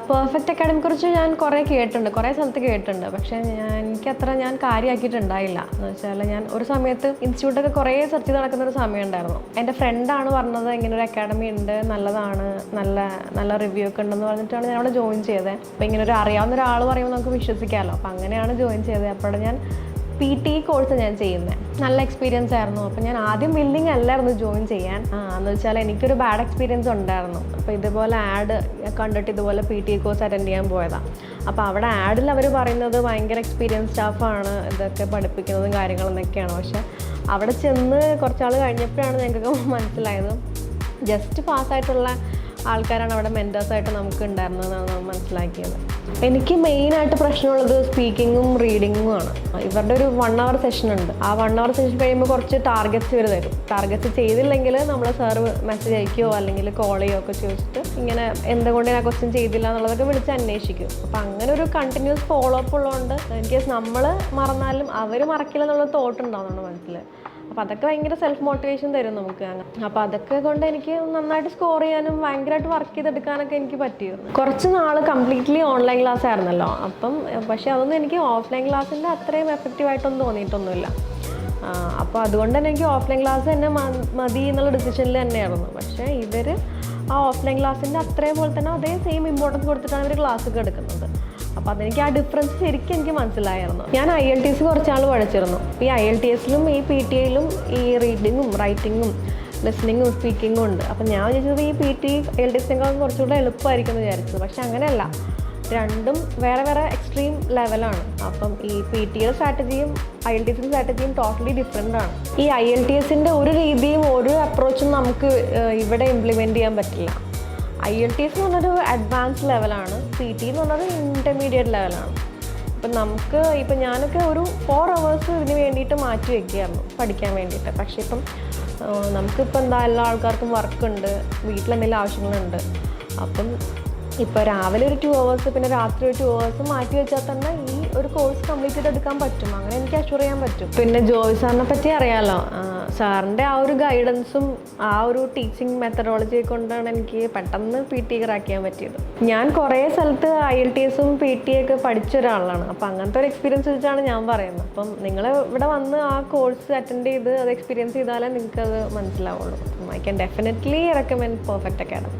Perfect അക്കാഡമിയെ കുറിച്ച് ഞാൻ കുറേ കേട്ടിട്ടുണ്ട്, കുറേ സ്ഥലത്ത് കേട്ടിട്ടുണ്ട്. പക്ഷേ എനിക്കത്ര ഞാൻ കാര്യമാക്കിയിട്ടുണ്ടായില്ല. എന്ന് വെച്ചാൽ ഞാൻ ഒരു സമയത്ത് ഇൻസ്റ്റിറ്റ്യൂട്ടൊക്കെ കുറേ സെർച്ച് ചെയ്ത് നടക്കുന്ന ഒരു സമയം ഉണ്ടായിരുന്നു. എൻ്റെ ഫ്രണ്ടാണ് പറഞ്ഞത് ഇങ്ങനെ ഒരു അക്കാഡമി ഉണ്ട്, നല്ലതാണ്, നല്ല നല്ല റിവ്യൂ ഒക്കെ ഉണ്ടെന്ന് പറഞ്ഞിട്ടാണ് ഞാൻ അവിടെ ജോയിൻ ചെയ്തത്. അപ്പോൾ ഇങ്ങനെ ഒരു അറിയാവുന്ന ഒരാൾ പറയുമ്പോൾ നമുക്ക് വിശ്വസിക്കാമല്ലോ. അപ്പോൾ അങ്ങനെയാണ് ജോയിൻ ചെയ്തത്. അപ്പോൾ ഞാൻ PT കോഴ്സ് ഞാൻ ചെയ്യുന്നത്. നല്ല എക്സ്പീരിയൻസ് ആയിരുന്നു. അപ്പോൾ ഞാൻ ആദ്യം ബിൽഡിംഗ് അല്ലായിരുന്നു ജോയിൻ ചെയ്യാൻ. എന്ന് വെച്ചാൽ എനിക്കൊരു ബാഡ് എക്സ്പീരിയൻസ് ഉണ്ടായിരുന്നു. അപ്പോൾ ഇതുപോലെ ആഡ് കണ്ടിട്ട് ഇതുപോലെ PT കോഴ്സ് അറ്റൻഡ് ചെയ്യാൻ പോയതാണ്. അപ്പോൾ അവിടെ ആഡിൽ അവർ പറയുന്നത് ഭയങ്കര എക്സ്പീരിയൻസ് സ്റ്റാഫാണ് ഇതൊക്കെ പഠിപ്പിക്കുന്നതും കാര്യങ്ങളെന്നൊക്കെയാണ്. പക്ഷേ അവിടെ ചെന്ന് കുറച്ചാൾ കഴിഞ്ഞപ്പോഴാണ് ഞങ്ങൾക്ക് മനസ്സിലായത് ജസ്റ്റ് പാസ്സായിട്ടുള്ള ആൾക്കാരാണ് അവിടെ മെൻറ്റേഴ്സായിട്ട് നമുക്ക് ഉണ്ടായിരുന്നതെന്നാണ് മനസ്സിലാക്കിയത്. എനിക്ക് മെയിനായിട്ട് പ്രശ്നമുള്ളത് സ്പീക്കിങ്ങും റീഡിങ്ങും ആണ്. ഇവരുടെ ഒരു 1 hour സെഷൻ ഉണ്ട്. ആ 1 hour സെഷൻ കഴിയുമ്പോൾ കുറച്ച് ടാർഗറ്റ്സ് ഇവർ തരും. ടാർഗറ്റ്സ് ചെയ്തില്ലെങ്കിൽ നമ്മളെ സാറ് മെസ്സേജ് അയക്കുകയോ അല്ലെങ്കിൽ കോൾ ചെയ്യുകയോ ഒക്കെ ചോദിച്ചിട്ട് ഇങ്ങനെ എന്തുകൊണ്ട് ഞാൻ ക്വസ്റ്റ്യൻ ചെയ്തില്ല എന്നുള്ളതൊക്കെ വിളിച്ച് അന്വേഷിക്കും. അപ്പോൾ അങ്ങനെ ഒരു കണ്ടിന്യൂസ് ഫോളോ അപ്പ് ഉള്ളതുകൊണ്ട് എനിക്ക് നമ്മൾ മറന്നാലും അവർ മറക്കില്ല എന്നുള്ള തോട്ട് ഉണ്ടാവും നമ്മുടെ മനസ്സിൽ. അപ്പോൾ അതൊക്കെ ഭയങ്കര സെൽഫ് മോട്ടിവേഷൻ തരും നമുക്ക്. അപ്പോൾ അതൊക്കെ കൊണ്ട് എനിക്ക് നന്നായിട്ട് സ്കോർ ചെയ്യാനും ഭയങ്കരമായിട്ട് വർക്ക് ചെയ്തെടുക്കാനൊക്കെ എനിക്ക് പറ്റിയിരുന്നു. കുറച്ച് നാൾ കംപ്ലീറ്റ്ലി ഓൺലൈൻ ക്ലാസ് ആയിരുന്നല്ലോ. പക്ഷേ അതൊന്നും എനിക്ക് ഓഫ്ലൈൻ ക്ലാസ്സിൻ്റെ അത്രയും എഫക്റ്റീവായിട്ടൊന്നും തോന്നിയിട്ടൊന്നുമില്ല. അപ്പോൾ അതുകൊണ്ട് തന്നെ എനിക്ക് ഓഫ്ലൈൻ ക്ലാസ് തന്നെ മതി എന്നുള്ള ഡിസിഷനിൽ തന്നെയായിരുന്നു. പക്ഷേ ഇവർ ആ ഓഫ്ലൈൻ ക്ലാസ്സിൻ്റെ അത്രയും പോലെ തന്നെ അതേ സെയിം ഇമ്പോർട്ടൻസ് കൊടുത്തിട്ടാണ് ഇവർ ക്ലാസ്സൊക്കെ എടുക്കുന്നത്. അപ്പോൾ അതെനിക്ക് ആ ഡിഫറൻസ് ശരിക്കും എനിക്ക് മനസ്സിലായിരുന്നു. ഞാൻ IELTS കുറച്ചാൾ പഠിച്ചിരുന്നു. ഈ IELTSലും ഈ PTയിലും ഈ റീഡിങ്ങും റൈറ്റിങ്ങും ലിസണിങ്ങും സ്പീക്കിങ്ങും ഉണ്ട്. അപ്പം ഞാൻ വിചാരിച്ചത് ഈ PT IELTSനേക്കാൾ കുറച്ചുകൂടെ എളുപ്പമായിരിക്കും എന്ന് വിചാരിച്ചത്. പക്ഷെ അങ്ങനെയല്ല, രണ്ടും വേറെ വേറെ എക്സ്ട്രീം ലെവലാണ്. അപ്പം ഈ PTയുടെ സ്ട്രാറ്റജിയും IELTSൻ്റെ സ്ട്രാറ്റജിയും ടോട്ടലി ഡിഫറെൻ്റ് ആണ്. ഈ IELTSൻ്റെ ഒരു രീതിയും ഒരു അപ്രോച്ചും നമുക്ക് ഇവിടെ ഇംപ്ലിമെൻറ്റ് ചെയ്യാൻ പറ്റില്ല. IELTS എന്ന് പറഞ്ഞൊരു അഡ്വാൻസ് ലെവലാണ്, PT എന്ന് പറഞ്ഞത് ഇൻ്റർമീഡിയറ്റ് ലെവലാണ്. ഇപ്പം ഞാനൊക്കെ ഒരു 4 hours ഇതിന് വേണ്ടിയിട്ട് മാറ്റി വയ്ക്കുകയായിരുന്നു പഠിക്കാൻ വേണ്ടിയിട്ട്. പക്ഷേ നമുക്കിപ്പോൾ എല്ലാ ആൾക്കാർക്കും വർക്കുണ്ട്, വീട്ടിലെന്തെങ്കിലും ആവശ്യങ്ങളുണ്ട്. ഇപ്പോൾ രാവിലെ ഒരു 2 hours പിന്നെ രാത്രി ഒരു 2 hours മാറ്റി വെച്ചാൽ തന്നെ ഈ ഒരു കോഴ്സ് കംപ്ലീറ്റ് ചെയ്തെടുക്കാൻ പറ്റും. അങ്ങനെ എനിക്ക് അഷ്വർ ചെയ്യാൻ പറ്റും. പിന്നെ ജോയ് സാറിനെ പറ്റി അറിയാമല്ലോ. സാറിൻ്റെ ആ ഒരു ഗൈഡൻസും ആ ഒരു ടീച്ചിങ് മെത്തഡോളജിയെ കൊണ്ടാണ് എനിക്ക് പെട്ടെന്ന് PT ക്രാക്ക് ചെയ്യാൻ പറ്റിയത്. ഞാൻ കുറേ സ്ഥലത്ത് IELTSും PTയൊക്കെ പഠിച്ച ഒരാളാണ്. അപ്പോൾ അങ്ങനത്തെ ഒരു എക്സ്പീരിയൻസ് വെച്ചാണ് ഞാൻ പറയുന്നത്. അപ്പം നിങ്ങൾ ഇവിടെ വന്ന് ആ കോഴ്സ് അറ്റൻഡ് ചെയ്ത് അത് എക്സ്പീരിയൻസ് ചെയ്താലേ നിങ്ങൾക്കത് മനസ്സിലാവുള്ളൂ. I can definitely recommend perfect academy.